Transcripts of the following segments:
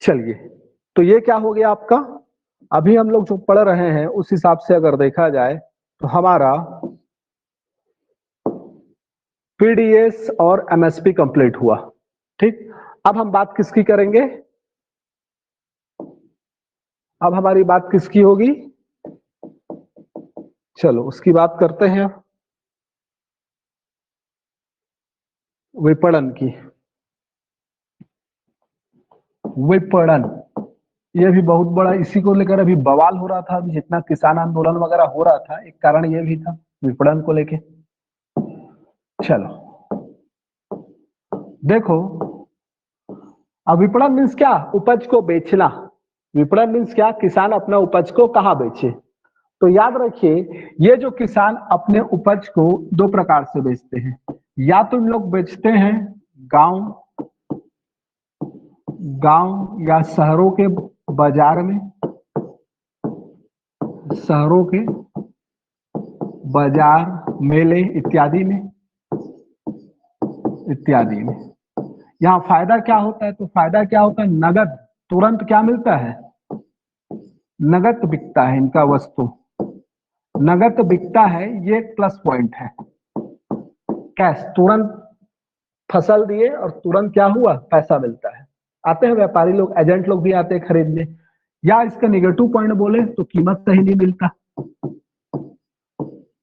चलिए, तो ये क्या हो गया आपका, अभी हम लोग जो पढ़ रहे हैं उस हिसाब से अगर देखा जाए तो हमारा पीडीएस और एमएसपी कंप्लीट हुआ। ठीक, अब हम बात किसकी करेंगे, अब हमारी बात किसकी होगी, चलो उसकी बात करते हैं, विपणन की। विपणन, ये भी बहुत बड़ा, इसी को लेकर अभी बवाल हो रहा था, अभी जितना किसान आंदोलन वगैरह हो रहा था, एक कारण ये भी था विपणन को लेके। चलो देखो, अब विपणन मीन्स क्या, उपज को बेचना। विपणन मीन्स क्या, किसान अपना उपज को कहाँ बेचे। तो याद रखिए, ये जो किसान अपने उपज को दो प्रकार से बेचते हैं, या तो इन लोग बेचते हैं गांव गांव या शहरों के बाजार में, शहरों के बाजार, मेले इत्यादि में, इत्यादि में। यहाँ फायदा क्या होता है, तो फायदा क्या होता है, नगद, तुरंत क्या मिलता है, नगद बिकता है इनका वस्तु, नगद बिकता है, ये एक प्लस पॉइंट है। कैश, तुरंत फसल दिए और तुरंत क्या हुआ, पैसा मिलता है। आते हैं व्यापारी लोग, एजेंट लोग भी आते हैं खरीदने। या इसका निगेटिव पॉइंट बोले तो कीमत सही नहीं मिलता,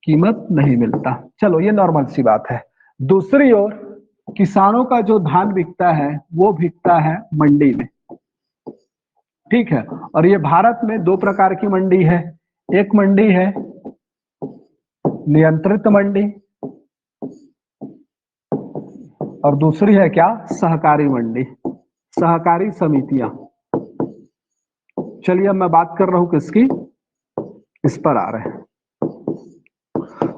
कीमत नहीं मिलता। चलो ये नॉर्मल सी बात है। दूसरी ओर किसानों का जो धान बिकता है वो बिकता है मंडी में। ठीक है, और ये भारत में दो प्रकार की मंडी है, एक मंडी है नियंत्रित मंडी और दूसरी है क्या, सहकारी मंडी, सहकारी समितियां। चलिए अब मैं बात कर रहा हूं किसकी, इस पर आ रहे हैं।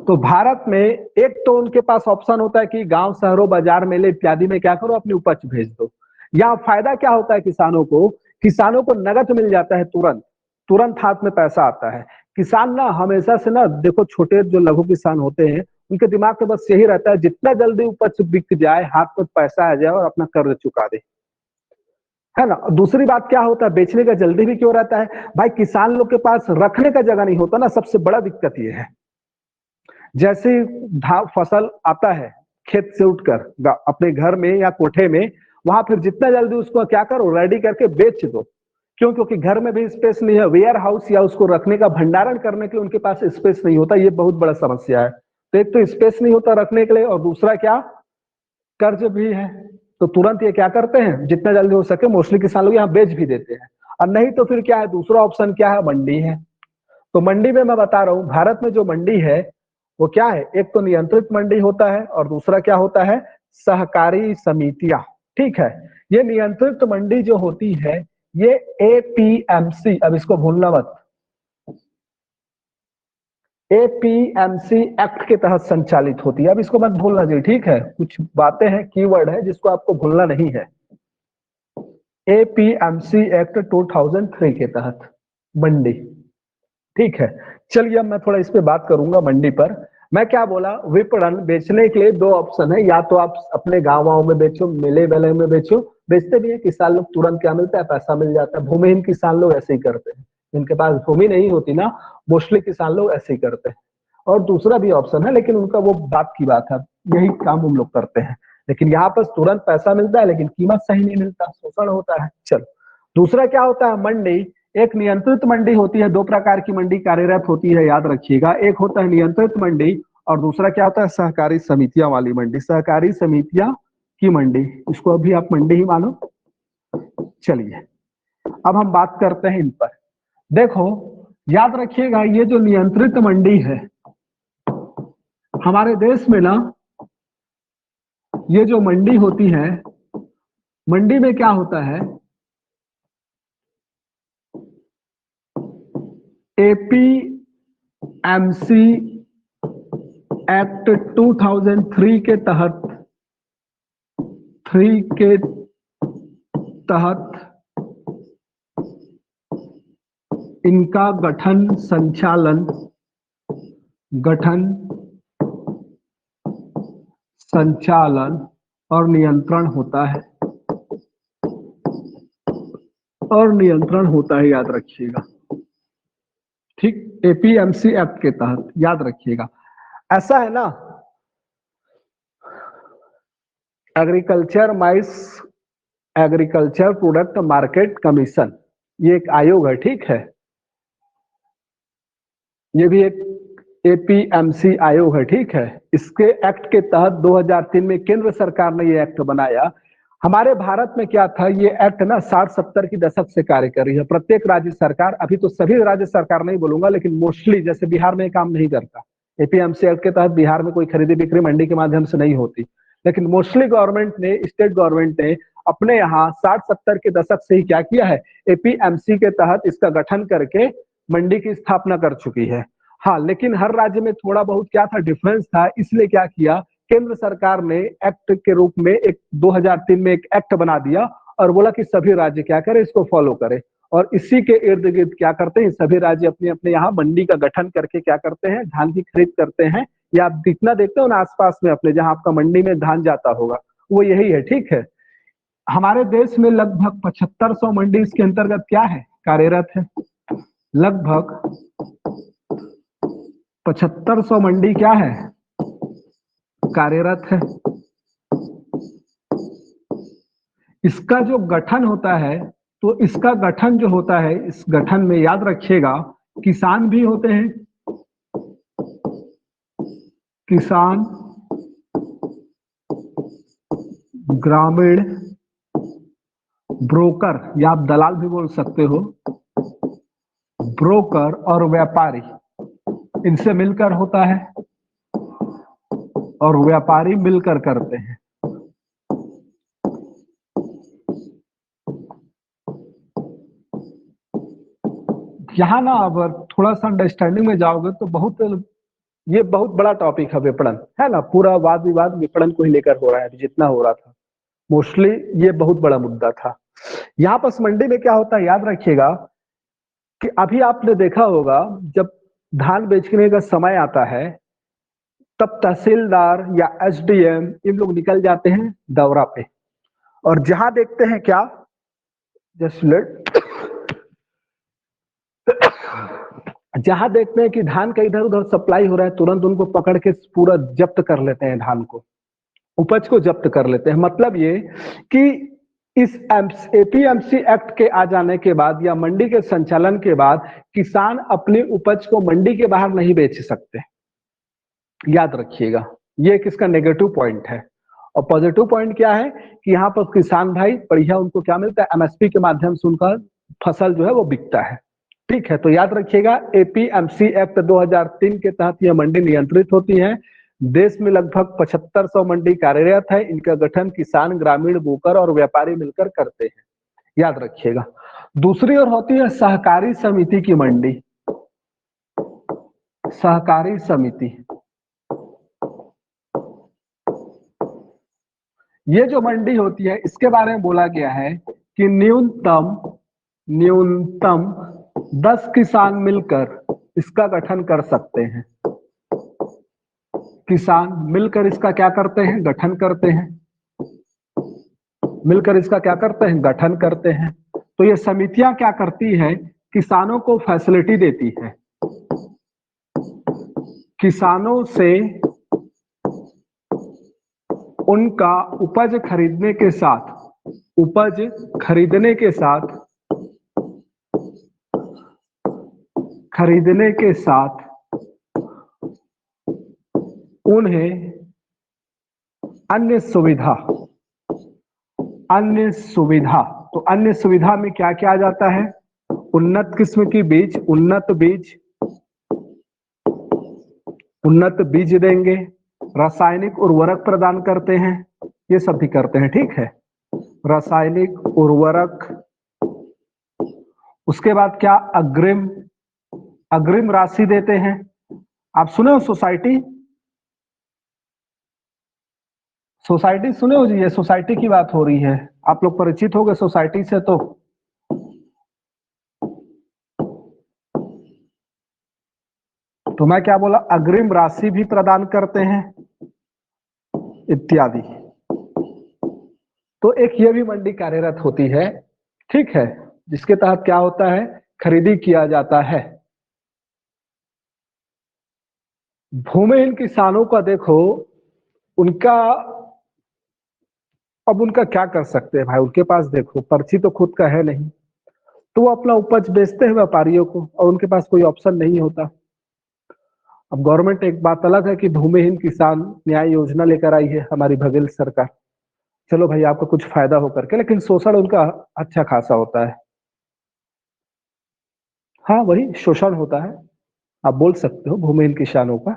तो भारत में एक तो उनके पास ऑप्शन होता है कि गांव शहरों बाजार मेले इत्यादि में क्या करो, अपनी उपज भेज दो। या फायदा क्या होता है किसानों को, किसानों को नगद मिल जाता है, तुरंत तुरंत हाथ में पैसा आता है। किसान ना हमेशा से ना, देखो छोटे जो लघु किसान होते हैं उनके दिमाग में बस यही रहता है जितना जल्दी उपज बिक जाए, हाथ में पैसा आ जाए और अपना कर्ज चुका दे, है ना। दूसरी बात क्या होता है, बेचने का जल्दी भी क्यों रहता है भाई, किसान लोग के पास रखने का जगह नहीं होता ना, सबसे बड़ा दिक्कत ये है। जैसे फसल आता है खेत से उठकर अपने घर में या कोठे में, वहां फिर जितना जल्दी उसको क्या करो, रेडी करके बेच दो। क्यों, क्योंकि घर में भी स्पेस नहीं है, वेयर हाउस या उसको रखने का, भंडारण करने के लिए उनके पास स्पेस नहीं होता, ये बहुत बड़ा समस्या है। तो एक तो स्पेस नहीं होता रखने के लिए, और दूसरा क्या, कर्ज भी है। तो तुरंत ये क्या करते हैं, जितना जल्दी हो सके मोस्टली किसान लोग यहाँ बेच भी देते हैं। और नहीं तो फिर क्या है, दूसरा ऑप्शन क्या है, मंडी है। तो मंडी में मैं बता रहा हूं, भारत में जो मंडी है वो क्या है, एक तो नियंत्रित मंडी होता है और दूसरा क्या होता है, सहकारी समितियां। ठीक है, ये नियंत्रित मंडी जो होती है ये एपीएमसी, अब इसको भूलना मत, एपीएमसी एक्ट के तहत संचालित होती है। अब इसको मत भूलना जी, ठीक है, कुछ बातें हैं, कीवर्ड है जिसको आपको भूलना नहीं है। एपीएमसी एक्ट 2003 के तहत मंडी। ठीक है, चलिए अब मैं थोड़ा इस पे बात करूंगा मंडी पर। मैं क्या बोला, विपणन बेचने के लिए दो ऑप्शन है, या तो आप अपने गाँव में बेचो, मेले वेले में बेचो, बेचते भी है किसान लोग, तुरंत क्या मिलता है, पैसा मिल जाता है। भूमिहीन किसान लोग ऐसे ही करते हैं, जिनके पास भूमि नहीं होती ना, मोस्टली किसान लोग ऐसे ही करते हैं। और दूसरा भी ऑप्शन है, लेकिन उनका वो बात की बात है, यही काम हम लोग करते हैं। लेकिन यहाँ पर तुरंत पैसा मिलता है लेकिन कीमत सही नहीं मिलता, शोषण होता है। चलो, दूसरा क्या होता है, मंडी। एक नियंत्रित मंडी होती है, दो प्रकार की मंडी कार्यरत होती है, याद रखिएगा। एक होता है नियंत्रित मंडी और दूसरा क्या होता है, सहकारी समितियां वाली मंडी, सहकारी समितियां की मंडी, इसको अभी आप मंडी ही मानो। चलिए अब हम बात करते हैं इन पर। देखो याद रखिएगा, ये जो नियंत्रित मंडी है हमारे देश में ना, ये जो मंडी होती है, मंडी में क्या होता है, एपीएमसी एक्ट 2003 के तहत, 3 के तहत इनका गठन, संचालन, गठन, संचालन और नियंत्रण होता है। और नियंत्रण होता है, याद रखिएगा। ठीक, एपीएमसी एक्ट के तहत, याद रखिएगा। ऐसा है ना, एग्रीकल्चर प्रोडक्ट मार्केट कमीशन, ये एक आयोग है, ठीक है। ये भी एक एपीएमसी आयोग है, ठीक है। इसके एक्ट के तहत 2003 में केंद्र सरकार ने ये एक्ट बनाया। हमारे भारत में क्या था, ये एक्ट ना 60-70 की दशक से कार्य कर रही है। प्रत्येक राज्य सरकार, अभी तो सभी राज्य सरकार नहीं बोलूंगा, लेकिन मोस्टली, जैसे बिहार में काम नहीं करता एपीएमसी एक्ट के तहत, बिहार में कोई खरीदी बिक्री मंडी के माध्यम से नहीं होती, लेकिन मोस्टली गवर्नमेंट ने, स्टेट गवर्नमेंट ने अपने यहाँ 60-70 के दशक से ही क्या किया है, एपीएमसी के तहत इसका गठन करके मंडी की स्थापना कर चुकी है। हाँ, लेकिन हर राज्य में थोड़ा बहुत क्या था, डिफरेंस था। इसलिए क्या किया, केंद्र सरकार ने एक्ट के रूप में एक 2003 में एक एक्ट बना दिया और बोला कि सभी राज्य क्या करें, इसको फॉलो करें। और इसी के इर्द गिर्द क्या करते हैं, सभी राज्य अपने अपने यहाँ मंडी का गठन करके क्या करते हैं, धान की खरीद करते हैं। या आप जितना देखते हो ना आसपास में अपने, जहां आपका मंडी में धान जाता होगा, वो यही है, ठीक है। हमारे देश में लगभग 7500 मंडी इसके अंतर्गत क्या है, कार्यरत है। लगभग 7500 मंडी क्या है, कार्यरत है। इसका जो गठन होता है, तो इसका गठन जो होता है, इस गठन में याद रखिएगा किसान भी होते हैं, किसान, ग्रामीण, ब्रोकर, या आप दलाल भी बोल सकते हो, ब्रोकर और व्यापारी, इनसे मिलकर होता है और व्यापारी मिलकर करते हैं। यहाँ ना अगर थोड़ा सा अंडरस्टैंडिंग में जाओगे तो ये बहुत बड़ा टॉपिक है विपणन, है ना। पूरा वाद विवाद विपणन को ही लेकर हो रहा है, जितना हो रहा था मोस्टली ये बहुत बड़ा मुद्दा था। यहाँ पर मंडी में क्या होता है, याद रखिएगा कि अभी आपने देखा होगा जब धान बेचने का समय आता है, तब तहसीलदार या एसडीएम इन लोग निकल जाते हैं दौरा पे, और जहां देखते हैं क्या, जस्ट लेट, जहां देखते हैं कि धान का इधर उधर सप्लाई हो रहा है, तुरंत उनको पकड़ के पूरा जब्त कर लेते हैं, धान को, उपज को जब्त कर लेते हैं। मतलब ये कि इस एपीएमसी एक्ट के आ जाने के बाद या मंडी के संचालन के बाद किसान अपनी उपज को मंडी के बाहर नहीं बेच सकते, याद रखिएगा। ये किसका नेगेटिव पॉइंट है। और पॉजिटिव पॉइंट क्या है कि यहाँ पर किसान भाई बढ़िया, उनको क्या मिलता है, एमएसपी के माध्यम से उनका फसल जो है वो बिकता है, ठीक है। तो याद रखिएगा एपीएमसी एक्ट 2003 के तहत यह मंडी नियंत्रित होती है। देश में लगभग 7500 मंडी कार्यरत है। इनका गठन किसान, ग्रामीण, ब्रोकर और व्यापारी मिलकर करते हैं, याद रखिएगा। दूसरी ओर होती है सहकारी समिति की मंडी, सहकारी समिति। ये जो मंडी होती है, इसके बारे में बोला गया है कि न्यूनतम 10 किसान मिलकर इसका गठन कर सकते हैं। किसान मिलकर इसका क्या करते हैं, गठन करते हैं, मिलकर इसका क्या करते हैं, गठन करते हैं। तो ये समितियां क्या करती है, किसानों को फैसिलिटी देती है, किसानों से उनका उपज खरीदने के साथ, उपज खरीदने के साथ, खरीदने के साथ उन्हें अन्य सुविधा, अन्य सुविधा, तो अन्य सुविधा में क्या क्या आ जाता है, उन्नत किस्म की बीज, उन्नत बीज देंगे, रासायनिक उर्वरक प्रदान करते हैं, ये सब भी करते हैं, ठीक है, रासायनिक उर्वरक। उसके बाद क्या, अग्रिम राशि देते हैं। आप सुने हो सोसाइटी सुने हो जी, ये सोसाइटी की बात हो रही है, आप लोग परिचित हो गए सोसाइटी से। तो मैं क्या बोला, अग्रिम राशि भी प्रदान करते हैं इत्यादि। तो एक ये भी मंडी कार्यरत होती है, ठीक है। जिसके तहत क्या होता है, खरीदी किया जाता है। भूमिहीन किसानों का देखो, उनका अब उनका क्या कर सकते हैं भाई, उनके पास देखो पर्ची तो खुद का है नहीं, तो वो अपना उपज बेचते हैं व्यापारियों को, और उनके पास कोई ऑप्शन नहीं होता। अब गवर्नमेंट, एक बात अलग है कि भूमिहीन किसान न्याय योजना लेकर आई है हमारी बघेल सरकार, चलो भाई आपका कुछ फायदा हो करके, लेकिन शोषण उनका अच्छा खासा होता है। हाँ वही शोषण होता है, आप बोल सकते हो भूमिहीन किसानों का।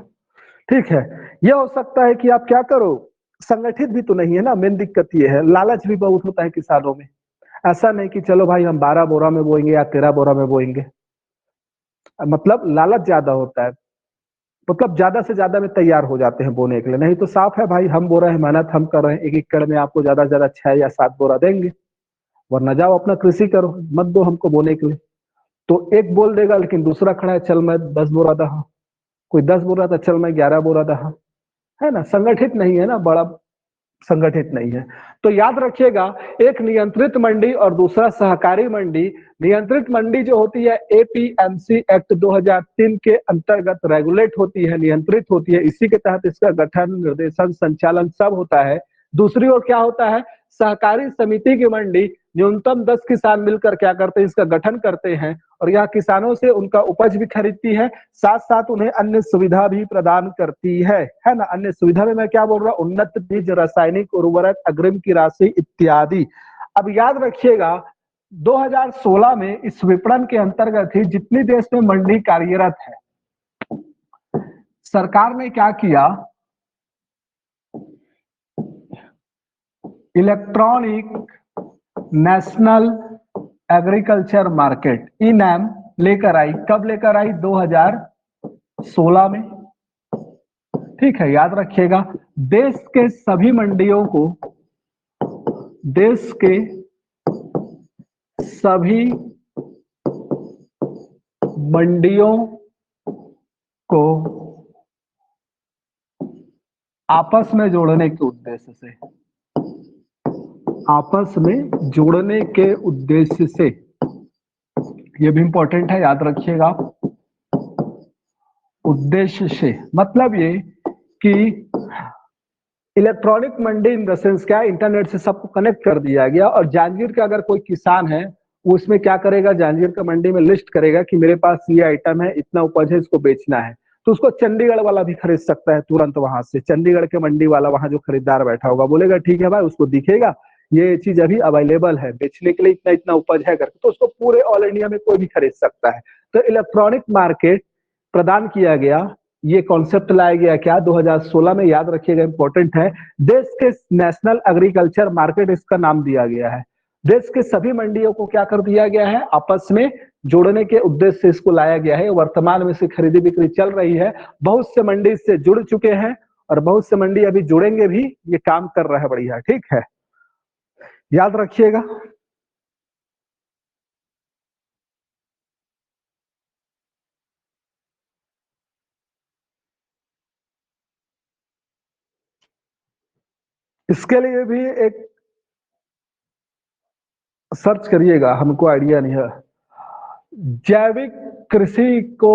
ठीक है, यह हो सकता है कि आप क्या करो, संगठित भी तो नहीं है ना, मेन दिक्कत ये है, लालच भी बहुत होता है किसानों में। ऐसा नहीं कि चलो भाई हम 12 बोरा में बोएंगे या 13 बोरा में बोएंगे, मतलब लालच ज्यादा होता है, मतलब ज्यादा से ज्यादा में तैयार हो जाते हैं बोने के लिए। नहीं तो साफ है भाई, हम बो रहे हैं, मेहनत हम कर रहे हैं, एक एकड़ में आपको ज्यादा से ज्यादा 6 या 7 बोरा देंगे, वरना जाओ अपना कृषि करो, मत दो हमको बोने के लिए। तो एक बोल देगा, लेकिन दूसरा खड़ा है, चल मैं 10 बोरा दहा, कोई 10 बोल रहा था, चल मैं 11 बोल रहा था, है ना, संगठित नहीं है ना, बड़ा संगठित नहीं है। तो याद रखिएगा, एक नियंत्रित मंडी और दूसरा सहकारी मंडी। नियंत्रित मंडी जो होती है एपीएमसी एक्ट 2003 के अंतर्गत रेगुलेट होती है, नियंत्रित होती है, इसी के तहत इसका गठन, निर्देशन, संचालन सब होता है। दूसरी ओर क्या होता है, सहकारी समिति की मंडी, न्यूनतम 10 किसान मिलकर क्या करते हैं, इसका गठन करते हैं, और यह किसानों से उनका उपज भी खरीदती है, साथ साथ उन्हें अन्य सुविधा भी प्रदान करती है ना। अन्य सुविधा में मैं क्या बोल रहा हूँ, उन्नत बीज, रासायनिक उर्वरक, अग्रिम की राशि इत्यादि। अब याद रखिएगा, 2016 में इस विपणन के अंतर्गत ही जितनी देश में मंडी कार्यरत है, सरकार ने क्या किया, इलेक्ट्रॉनिक नेशनल एग्रीकल्चर मार्केट ई-नैम लेकर आई। कब लेकर आई, 2016 में। ठीक है, याद रखिएगा, देश के सभी मंडियों को, देश के सभी मंडियों को आपस में जोड़ने के उद्देश्य से, आपस में जोड़ने के उद्देश्य से, यह भी इंपॉर्टेंट है, याद रखिएगा, उद्देश्य से मतलब ये कि electronic Mandi in the sense क्या है, इंटरनेट से सबको कनेक्ट कर दिया गया, और जांजगीर का अगर कोई किसान है, वो उसमें क्या करेगा, जांजगीर का मंडी में लिस्ट करेगा कि मेरे पास ये आइटम है, इतना उपज है, इसको बेचना है, तो उसको चंडीगढ़ वाला भी खरीद सकता है तुरंत वहां से। चंडीगढ़ के मंडी वाला, वहां जो खरीदार बैठा होगा, बोलेगा ठीक है भाई, उसको दिखेगा ये चीज अभी अवेलेबल है बेचने के लिए, इतना इतना उपज है करके, तो उसको पूरे ऑल इंडिया में कोई भी खरीद सकता है। तो इलेक्ट्रॉनिक मार्केट प्रदान किया गया, ये कॉन्सेप्ट लाया गया क्या, 2016 में, याद रखिएगा इंपॉर्टेंट है। देश के नेशनल एग्रीकल्चर मार्केट इसका नाम दिया गया है। देश के सभी मंडियों को क्या कर दिया गया है, आपस में जोड़ने के उद्देश्य से इसको लाया गया है। वर्तमान में से खरीदी बिक्री चल रही है, बहुत से मंडी इससे जुड़ चुके हैं, और बहुत से मंडी अभी जुड़ेंगे भी, ये काम कर रहा है बढ़िया। ठीक है, याद रखिएगा। इसके लिए भी एक सर्च करिएगा, हमको आइडिया नहीं है। जैविक कृषि को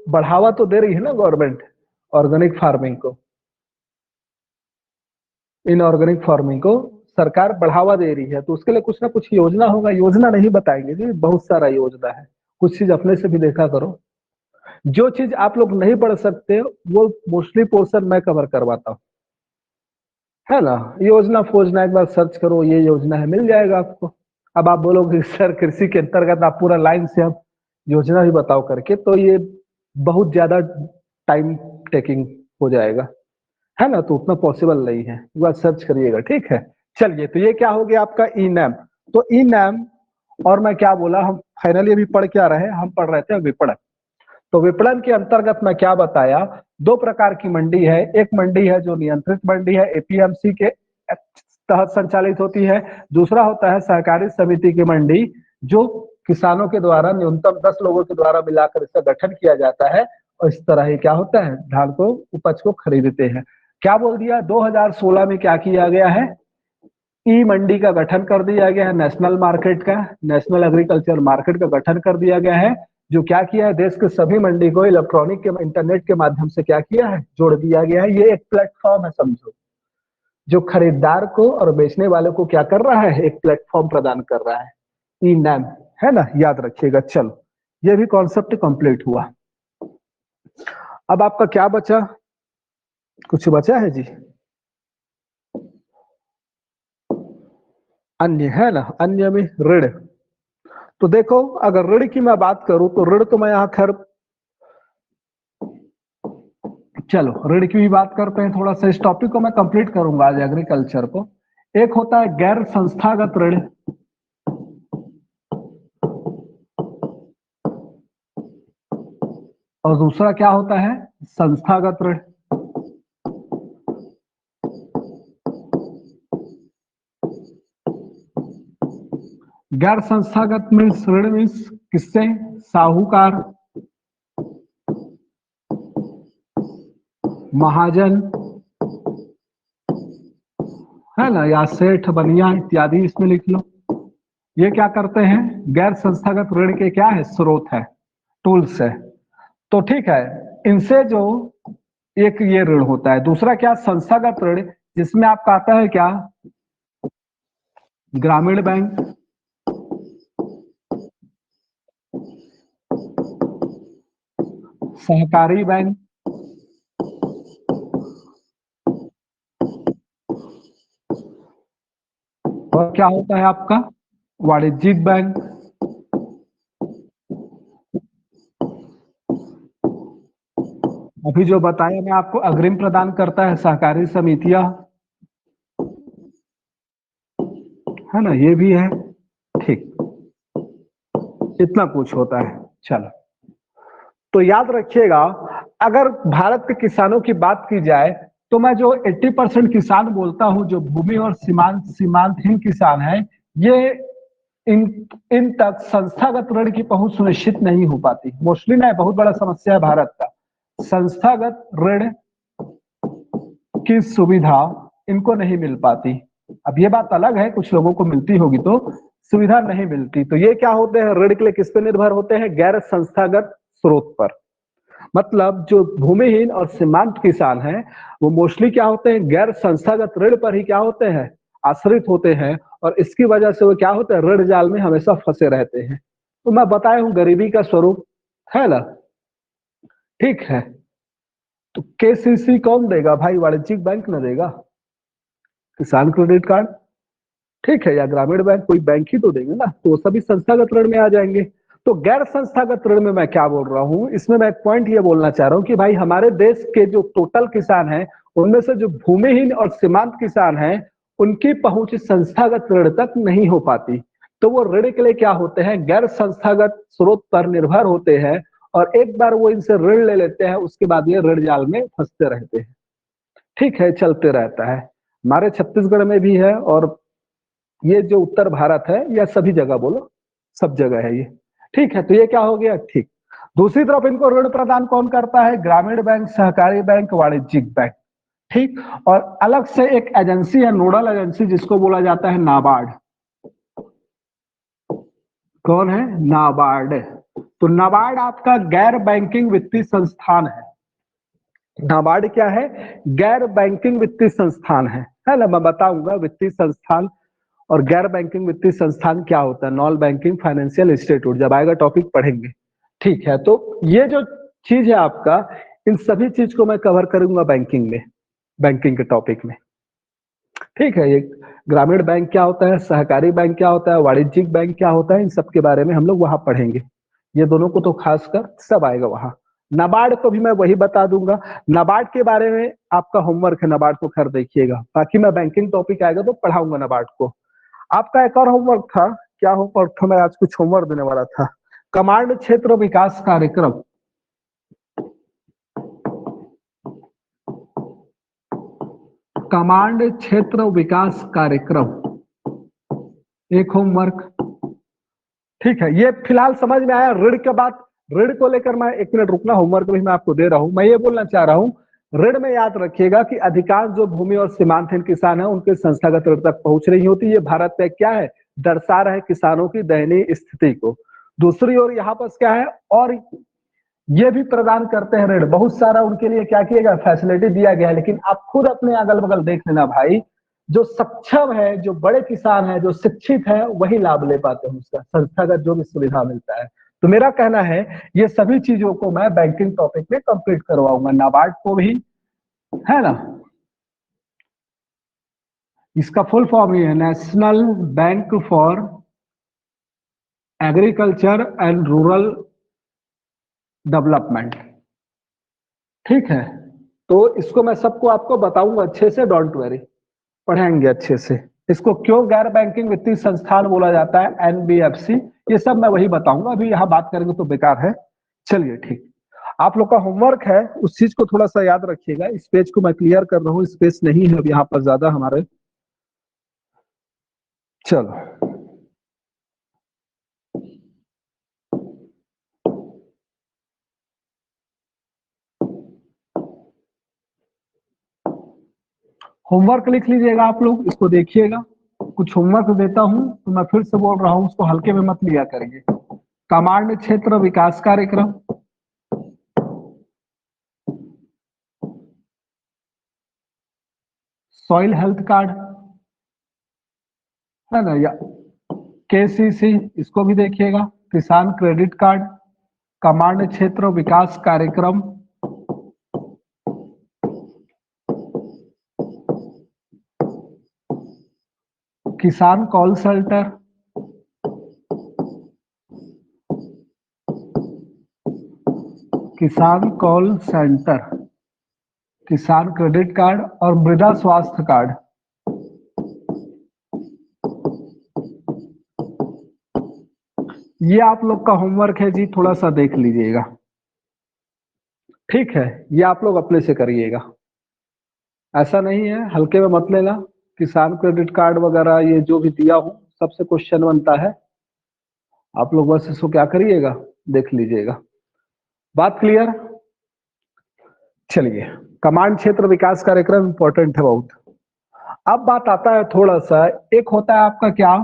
बढ़ावा तो दे रही है ना गवर्नमेंट, ऑर्गेनिक फार्मिंग को, इनऑर्गेनिक फार्मिंग को सरकार बढ़ावा दे रही है, तो उसके लिए कुछ ना कुछ योजना होगा। योजना नहीं बताएंगे जी, बहुत सारा योजना है, कुछ चीज अपने से भी देखा करो। जो चीज आप लोग नहीं पढ़ सकते वो मोस्टली पोर्शन मैं कवर करवाता हूँ, है ना। योजना फोजना एक बार सर्च करो, ये योजना है, मिल जाएगा आपको। अब आप बोलोगे सर कृषि के अंतर्गत आप पूरा लाइन से अब योजना भी बताओ करके, तो ये बहुत ज्यादा टाइम टेकिंग हो जाएगा, है ना, तो उतना पॉसिबल नहीं है। एक बार सर्च करिएगा, ठीक है। चलिए, तो ये क्या हो गया आपका ई-नैम। तो ई-नैम, और मैं क्या बोला, हम फाइनली अभी पढ़ क्या रहे, हम पढ़ रहे थे विपणन। तो विपणन के अंतर्गत मैं क्या बताया, दो प्रकार की मंडी है। एक मंडी है जो नियंत्रित मंडी है, एपीएमसी के तहत संचालित होती है। दूसरा होता है सहकारी समिति की मंडी, जो किसानों के द्वारा न्यूनतम 10 लोगों के द्वारा मिलाकर इसका गठन किया जाता है, और इस तरह ही क्या होता है, धान को, उपज को खरीदते हैं। क्या बोल दिया, 2016 में क्या किया गया है, ई मंडी का गठन कर दिया गया है, नेशनल मार्केट का, नेशनल एग्रीकल्चर मार्केट का गठन कर दिया गया है, जो क्या किया है, देश के सभी मंडी को इलेक्ट्रॉनिक के इंटरनेट के माध्यम से क्या किया है, जोड़ दिया गया है। ये एक प्लेटफॉर्म है समझो, जो खरीदार को और बेचने वाले को क्या कर रहा है, एक प्लेटफॉर्म प्रदान कर रहा है। ई नैम है ना, याद रखिएगा। चलो, ये भी कॉन्सेप्ट कंप्लीट हुआ। अब आपका क्या बचा, कुछ बचा है जी? अन्य है ना, अन्य में ऋण। तो देखो, अगर ऋण की मैं बात करूं तो ऋण तो मैं यहां खैर, चलो ऋण की भी बात करते हैं थोड़ा सा। इस टॉपिक को मैं कंप्लीट करूंगा आज, एग्रीकल्चर को। एक होता है गैर संस्थागत ऋण, और दूसरा क्या होता है, संस्थागत ऋण। गैर संस्थागत मीन्स ऋण मीन्स किससे, साहूकार, महाजन है ना, या सेठ बनिया इत्यादि इसमें लिख लो। ये क्या करते हैं, गैर संस्थागत ऋण के क्या है, स्रोत है, टूल्स है। तो ठीक है, इनसे जो एक ये ऋण होता है, दूसरा क्या, संस्थागत ऋण, जिसमें आपका आता है क्या, ग्रामीण बैंक, सहकारी बैंक, और क्या होता है आपका, वाणिज्यिक बैंक। अभी जो बताया मैं आपको, अग्रिम प्रदान करता है सहकारी समितियां, है ना, ये भी है। ठीक, इतना कुछ होता है। चलो, तो याद रखिएगा, अगर भारत के किसानों की बात की जाए तो मैं जो 80% किसान बोलता हूं, जो भूमि और सीमांतहीन किसान है, ये इन इन तक संस्थागत ऋण की पहुंच सुनिश्चित नहीं हो पाती। मोस्टली ना, बहुत बड़ा समस्या है भारत का, संस्थागत ऋण की सुविधा इनको नहीं मिल पाती। अब ये बात अलग है, कुछ लोगों को मिलती होगी, तो सुविधा नहीं मिलती। तो ये क्या होते हैं, ऋण के लिए किस पे निर्भर होते हैं, गैर संस्थागत स्रोत पर। मतलब जो भूमिहीन और सीमांत किसान हैं, वो मोस्टली क्या होते हैं, गैर संस्थागत ऋण पर ही क्या होते हैं, आश्रित होते हैं, और इसकी वजह से वो क्या होते हैं, ऋण जाल में हमेशा फंसे रहते हैं। तो मैं बताया हूं, गरीबी का स्वरूप है ना। ठीक है, तो केसीसी कौन देगा भाई, वाणिज्यिक बैंक न देगा, किसान क्रेडिट कार्ड, ठीक है, या ग्रामीण बैंक, कोई बैंक ही तो देंगे ना, तो सभी संस्थागत ऋण में आ जाएंगे। तो गैर संस्थागत ऋण में मैं क्या बोल रहा हूं, इसमें मैं एक पॉइंट ये बोलना चाह रहा हूं कि भाई हमारे देश के जो टोटल किसान हैं, उनमें से जो भूमिहीन और सीमांत किसान हैं, उनकी पहुंच संस्थागत ऋण तक नहीं हो पाती। तो वो ऋण के लिए क्या होते हैं, गैर संस्थागत स्रोत पर निर्भर होते हैं, और एक बार वो इनसे ऋण ले लेते हैं, उसके बाद ये ऋण जाल में फंसते रहते हैं। ठीक है, चलते रहता है, हमारे छत्तीसगढ़ में भी है, और ये जो उत्तर भारत है, या सभी जगह बोलो, सब जगह है ये। ठीक है, तो ये क्या हो गया, ठीक। दूसरी तरफ इनको ऋण प्रदान कौन करता है, ग्रामीण बैंक, सहकारी बैंक, वाणिज्यिक बैंक। ठीक, और अलग से एक एजेंसी है, नोडल एजेंसी, जिसको बोला जाता है नाबार्ड। कौन है, नाबार्ड। तो नाबार्ड आपका गैर बैंकिंग वित्तीय संस्थान है। नाबार्ड क्या है, गैर बैंकिंग वित्तीय संस्थान है ना। मैं बताऊंगा वित्तीय संस्थान और गैर बैंकिंग वित्तीय संस्थान क्या होता है, नॉन बैंकिंग फाइनेंशियल इंस्टीट्यूट, जब आएगा टॉपिक पढ़ेंगे। ठीक है, तो ये जो चीज है आपका, इन सभी चीज को मैं कवर करूंगा बैंकिंग में, बैंकिंग के टॉपिक में। ठीक है, ये ग्रामीण बैंक क्या होता है, सहकारी बैंक क्या होता है, वाणिज्यिक बैंक क्या होता है, इन सब के बारे में हम लोग वहां पढ़ेंगे। ये दोनों को तो खासकर सब आएगा वहां। नाबार्ड को भी मैं वही बता दूंगा। नाबार्ड के बारे में आपका होमवर्क है, नाबार्ड को खैर देखिएगा, बाकी मैं बैंकिंग टॉपिक आएगा तो पढ़ाऊंगा नाबार्ड को। आपका एक और होमवर्क था, क्या होमवर्क था, मैं आज कुछ होमवर्क देने वाला था, कमांड क्षेत्र विकास कार्यक्रम। कमांड क्षेत्र विकास कार्यक्रम एक होमवर्क। ठीक है, ये फिलहाल समझ में आया। ऋण के बाद, ऋण को लेकर मैं एक मिनट रुकना, होमवर्क भी मैं आपको दे रहा हूं। मैं ये बोलना चाह रहा हूं, ऋण में याद रखिएगा कि अधिकांश जो भूमि और सीमांतहीन किसान है उनके संस्थागत ऋण तक पहुंच नहीं होती। ये भारत में क्या है, दर्शा रहे किसानों की दयनीय स्थिति को। दूसरी ओर यहाँ पर क्या है, और ये भी प्रदान करते हैं ऋण, बहुत सारा उनके लिए क्या किया गया, फैसिलिटी दिया गया है। लेकिन आप खुद अपने अगल बगल देख लेना भाई, जो सक्षम है, जो बड़े किसान है, जो शिक्षित है, वही लाभ ले पाते हैं उसका, संस्थागत जो भी सुविधा मिलता है। तो मेरा कहना है ये सभी चीजों को मैं बैंकिंग टॉपिक में कंप्लीट करवाऊंगा, नाबार्ड को भी, है ना। इसका फुल फॉर्म ये है, national bank for agriculture and rural development. ठीक है, तो इसको मैं सबको आपको बताऊंगा अच्छे से, डोंट वरी, पढ़ाएंगे अच्छे से। इसको क्यों गैर बैंकिंग वित्तीय संस्थान बोला जाता है, एनबीएफसी, ये सब मैं वही बताऊंगा, अभी यहाँ बात करेंगे तो बेकार है। चलिए ठीक, आप लोग का होमवर्क है, उस चीज को थोड़ा सा याद रखिएगा। इस पेज को मैं क्लियर कर रहा हूँ, स्पेस नहीं है अब यहाँ पर ज्यादा हमारे। चलो होमवर्क लिख लीजिएगा आप लोग, इसको देखिएगा। कुछ होमवर्क देता हूं तो मैं फिर से बोल रहा हूं, उसको हल्के में मत लिया करिए। कमांड क्षेत्र विकास कार्यक्रम, सॉइल हेल्थ कार्ड, है ना, या केसीसी, इसको भी देखिएगा, किसान क्रेडिट कार्ड, कमांड क्षेत्र विकास कार्यक्रम, किसान कॉल सेंटर, किसान कॉल सेंटर, किसान क्रेडिट कार्ड और मृदा स्वास्थ्य कार्ड। ये आप लोग का होमवर्क है जी, थोड़ा सा देख लीजिएगा। ठीक है, ये आप लोग अपने से करिएगा, ऐसा नहीं है, हल्के में मत लेना। किसान क्रेडिट कार्ड वगैरह ये जो भी दिया हूं सबसे क्वेश्चन बनता है, आप लोग बस इसको क्या करिएगा, देख लीजिएगा। बात क्लियर। चलिए, कमांड क्षेत्र विकास कार्यक्रम इंपॉर्टेंट है बहुत। अब बात आता है थोड़ा सा, एक होता है आपका क्या,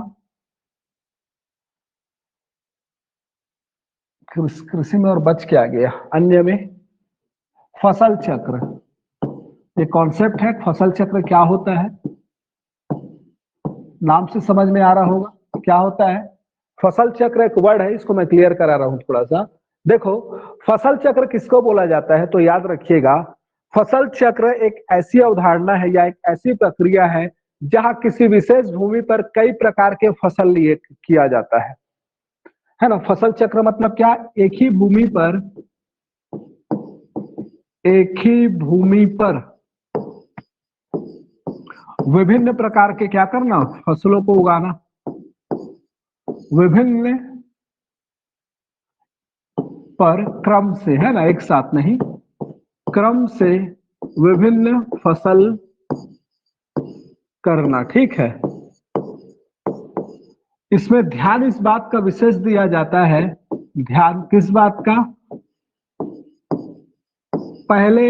कृषि में और बच के आ गया, अन्य में फसल चक्र। ये कॉन्सेप्ट है, फसल चक्र क्या होता है, नाम से समझ में आ रहा होगा क्या होता है। फसल चक्र एक वर्ड है, इसको मैं क्लियर करा रहा हूं थोड़ा सा। देखो, फसल चक्र किसको बोला जाता है, तो याद रखिएगा, फसल चक्र एक ऐसी अवधारणा है या एक ऐसी प्रक्रिया है जहां किसी विशेष भूमि पर कई प्रकार के फसल लिए किया जाता है ना। फसल चक्र मतलब क्या, एक ही भूमि पर विभिन्न प्रकार के क्या करना, फसलों को उगाना, विभिन्न पर क्रम से, है ना, एक साथ नहीं, क्रम से विभिन्न फसल करना। ठीक है, इसमें ध्यान इस बात का विशेष दिया जाता है, ध्यान किस बात का, पहले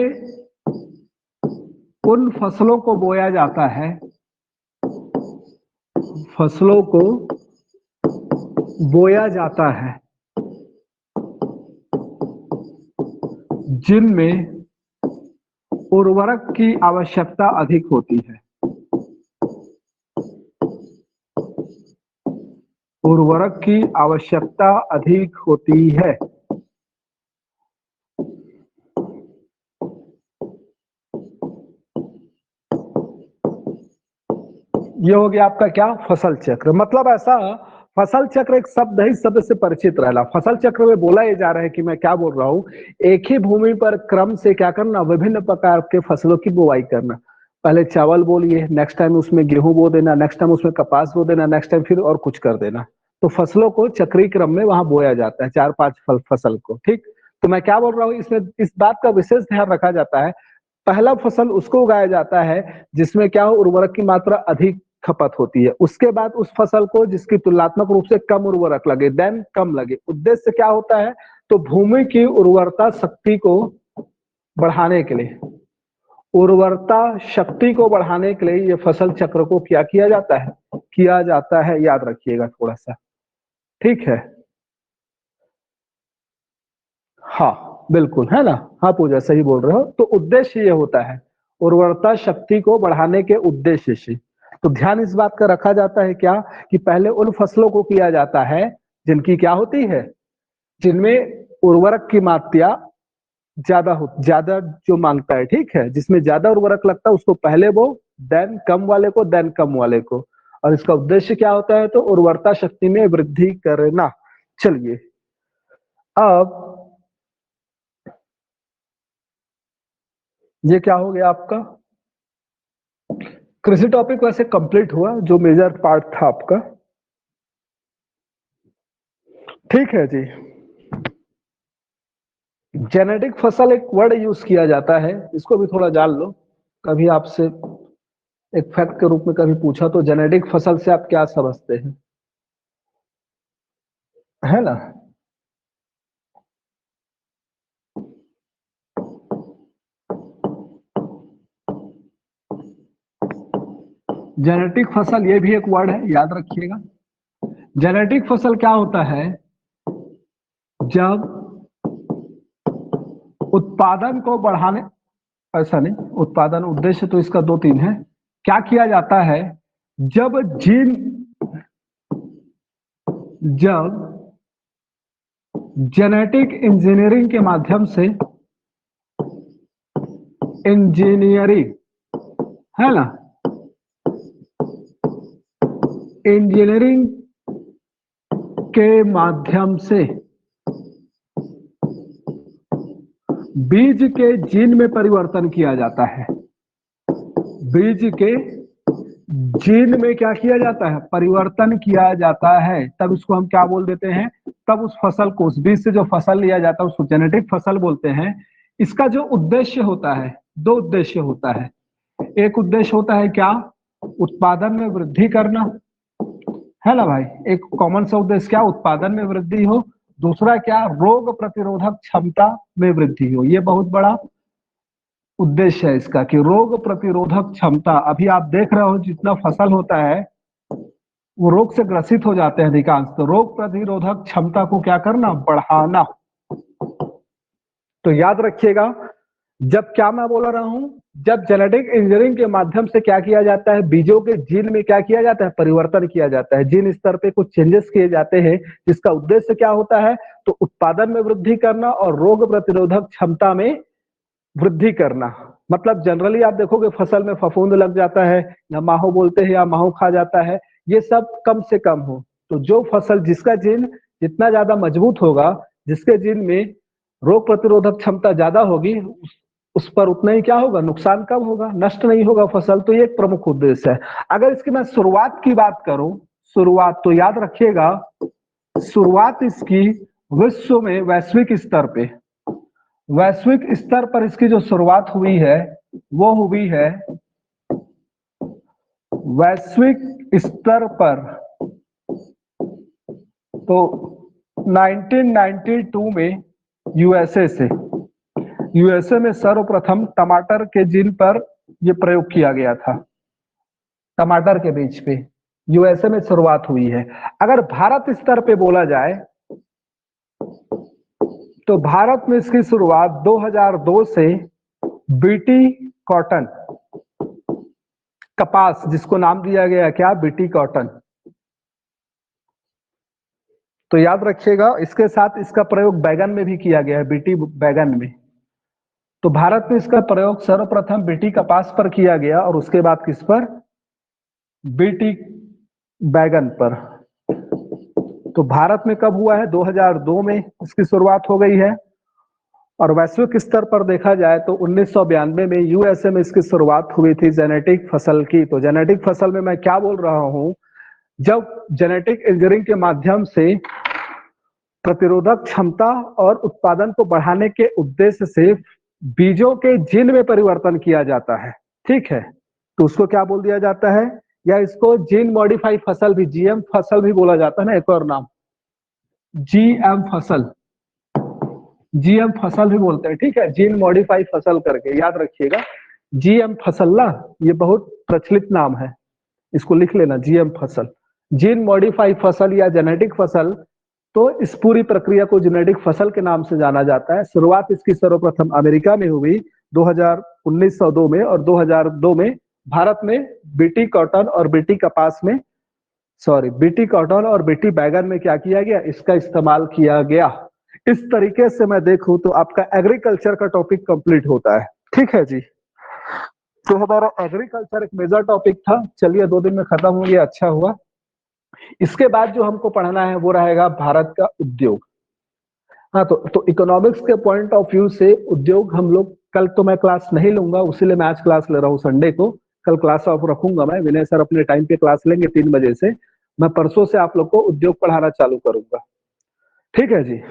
उन फसलों को बोया जाता है, फसलों को बोया जाता है जिनमें उर्वरक की आवश्यकता अधिक होती है, उर्वरक की आवश्यकता अधिक होती है। ये हो गया आपका क्या, फसल चक्र। मतलब ऐसा, फसल चक्र एक शब्द है, इस शब्द से परिचित रहना। फसल चक्र में बोला ये जा रहा है कि मैं क्या बोल रहा हूं, एक ही भूमि पर क्रम से क्या करना, विभिन्न प्रकार के फसलों की बुआई करना। पहले चावल बोलिए, नेक्स्ट टाइम उसमें गेहूं बो देना, नेक्स्ट टाइम उसमें कपास बो देना, नेक्स्ट टाइम फिर और कुछ कर देना। तो फसलों को चक्रीय क्रम में वहां बोया जाता है, 4-5 फसल को। ठीक, तो मैं क्या बोल रहा हूँ, इसमें इस बात का विशेष ध्यान रखा जाता है, पहला फसल उसको उगाया जाता है जिसमें क्या हो, उर्वरक की मात्रा अधिक खपत होती है। उसके बाद उस फसल को जिसकी तुलनात्मक रूप से कम उर्वरक लगे, देन कम लगे। उद्देश्य क्या होता है, तो भूमि की उर्वरता शक्ति को बढ़ाने के लिए, उर्वरता शक्ति को बढ़ाने के लिए ये फसल चक्र को क्या किया जाता है, याद रखिएगा थोड़ा सा, ठीक है। हाँ बिल्कुल, है ना, हाँ पूजा सही बोल रहे हो। तो उद्देश्य ये होता है उर्वरता शक्ति को बढ़ाने के उद्देश्य से। तो ध्यान इस बात का रखा जाता है क्या कि पहले उन फसलों को किया जाता है जिनकी क्या होती है, जिनमें उर्वरक की मात्रा ज्यादा जो मांगता है, ठीक है, जिसमें ज्यादा उर्वरक लगता है उसको पहले वो, देन कम वाले को, देन कम वाले को। और इसका उद्देश्य क्या होता है, तो उर्वरता शक्ति में वृद्धि करना। चलिए अब ये क्या हो गया आपका कृषि टॉपिक, वैसे कंप्लीट हुआ जो मेजर पार्ट था आपका, ठीक है जी। जेनेटिक फसल एक वर्ड यूज किया जाता है, इसको भी थोड़ा जान लो। कभी आपसे एक फैक्ट के रूप में कभी पूछा तो जेनेटिक फसल से आप क्या समझते हैं, है ना। जेनेटिक फसल ये भी एक वर्ड है, याद रखिएगा। जेनेटिक फसल क्या होता है, जब उत्पादन को बढ़ाने, ऐसा नहीं, उत्पादन उद्देश्य तो इसका दो तीन है। क्या किया जाता है, जब जेनेटिक इंजीनियरिंग के माध्यम से, इंजीनियरिंग, है ना, इंजीनियरिंग के माध्यम से बीज के जीन में परिवर्तन किया जाता है। बीज के जीन में क्या किया जाता है, परिवर्तन किया जाता है, तब इसको हम क्या बोल देते हैं, तब उस फसल को, उस बीज से जो फसल लिया जाता है उसको जेनेटिक फसल बोलते हैं। इसका जो उद्देश्य होता है, दो उद्देश्य होता है। एक उद्देश्य होता है क्या, उत्पादन में वृद्धि करना, है ना भाई, एक कॉमन सा उद्देश्य क्या, उत्पादन में वृद्धि हो। दूसरा क्या, रोग प्रतिरोधक क्षमता में वृद्धि हो। ये बहुत बड़ा उद्देश्य है इसका कि रोग प्रतिरोधक क्षमता। अभी आप देख रहे हो जितना फसल होता है वो रोग से ग्रसित हो जाते हैं अधिकांश, तो रोग प्रतिरोधक क्षमता को क्या करना, बढ़ाना। तो याद रखिएगा, जब क्या मैं बोल रहा हूं, जब जेनेटिक इंजीनियरिंग के माध्यम से क्या किया जाता है, बीजों के जीन में क्या किया जाता है, परिवर्तन किया जाता है, जीन स्तर पे कुछ चेंजेस किए जाते हैं, जिसका उद्देश्य क्या होता है, तो उत्पादन में वृद्धि करना और रोग प्रतिरोधक क्षमता में वृद्धि करना। मतलब जनरली आप देखोगे फसल में फफूंद लग जाता है, या माहो बोलते हैं, या माहो खा जाता है, ये सब कम से कम हो। तो जो फसल जिसका जीन जितना ज्यादा मजबूत होगा, जिसके जीन में रोग प्रतिरोधक क्षमता ज्यादा होगी, उस पर उतना ही क्या होगा, नुकसान कम होगा, नष्ट नहीं होगा फसल। तो ये एक प्रमुख उद्देश्य है। अगर इसकी मैं शुरुआत की बात करूं, शुरुआत तो याद रखिएगा, शुरुआत इसकी विश्व में वैश्विक स्तर पर इसकी जो शुरुआत हुई है वो हुई है वैश्विक स्तर पर, तो 1992 में यूएसए में सर्वप्रथम टमाटर के जीन पर यह प्रयोग किया गया था। टमाटर के बीज पे यूएसए में शुरुआत हुई है। अगर भारत स्तर पे बोला जाए तो भारत में इसकी शुरुआत 2002 से बीटी कॉटन, कपास, जिसको नाम दिया गया क्या, बीटी कॉटन। तो याद रखिएगा, इसके साथ इसका प्रयोग बैगन में भी किया गया है, बीटी बैगन में। तो भारत में इसका प्रयोग सर्वप्रथम बीटी कपास पर किया गया और उसके बाद किस पर, बीटी बैगन पर। तो भारत में कब हुआ है, 2002 में इसकी शुरुआत हो गई है। और वैश्विक स्तर पर देखा जाए तो 1992 में यूएसए में इसकी शुरुआत हुई थी जेनेटिक फसल की। तो जेनेटिक फसल में मैं क्या बोल रहा हूं, जब जेनेटिक इंजीनियरिंग के माध्यम से प्रतिरोधक क्षमता और उत्पादन को बढ़ाने के उद्देश्य से बीजों के जीन में परिवर्तन किया जाता है, ठीक है, तो उसको क्या बोल दिया जाता है, या इसको जीन मॉडिफाई फसल भी, जीएम फसल भी बोला जाता है ना, एक और नाम जीएम फसल, जीएम फसल भी बोलते हैं, ठीक है, जीन मॉडिफाई फसल करके याद रखिएगा। जीएम फसल ना, ये बहुत प्रचलित नाम है, इसको लिख लेना, जीएम फसल, जीन मॉडिफाई फसल या जेनेटिक फसल। तो इस पूरी प्रक्रिया को जेनेटिक फसल के नाम से जाना जाता है। शुरुआत इसकी सर्वप्रथम अमेरिका में हुई 1902 में, और 2002 में भारत में बीटी कॉटन और बीटी कपास में, सॉरी, बीटी कॉटन और बीटी बैगन में क्या किया गया, इसका इस्तेमाल किया गया। इस तरीके से मैं देखूं तो आपका एग्रीकल्चर का टॉपिक कंप्लीट होता है। ठीक है जी, तो हमारा एग्रीकल्चर एक मेजर टॉपिक था। चलिए 2 दिन में खत्म हो गया, अच्छा हुआ। इसके बाद जो हमको पढ़ना है वो रहेगा भारत का उद्योग। हाँ, तो इकोनॉमिक्स के पॉइंट ऑफ व्यू से उद्योग हम लोग, कल तो मैं क्लास नहीं लूंगा, उसीलिए मैं आज क्लास ले रहा हूँ संडे को। कल क्लास ऑफ रखूंगा मैं, विनय सर अपने टाइम पे क्लास लेंगे 3 बजे से। मैं परसों से आप लोग को उद्योग पढ़ाना चालू करूंगा। ठीक है जी।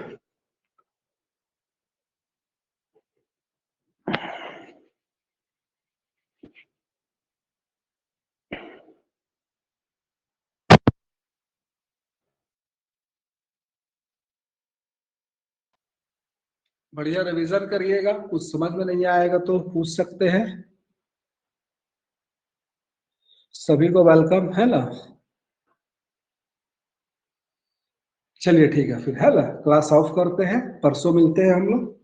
बढ़िया रिवीजन करिएगा, कुछ समझ में नहीं आएगा तो पूछ सकते हैं। सभी को वेलकम है ना। चलिए ठीक है फिर, है ना, क्लास ऑफ करते हैं, परसों मिलते हैं हम लोग।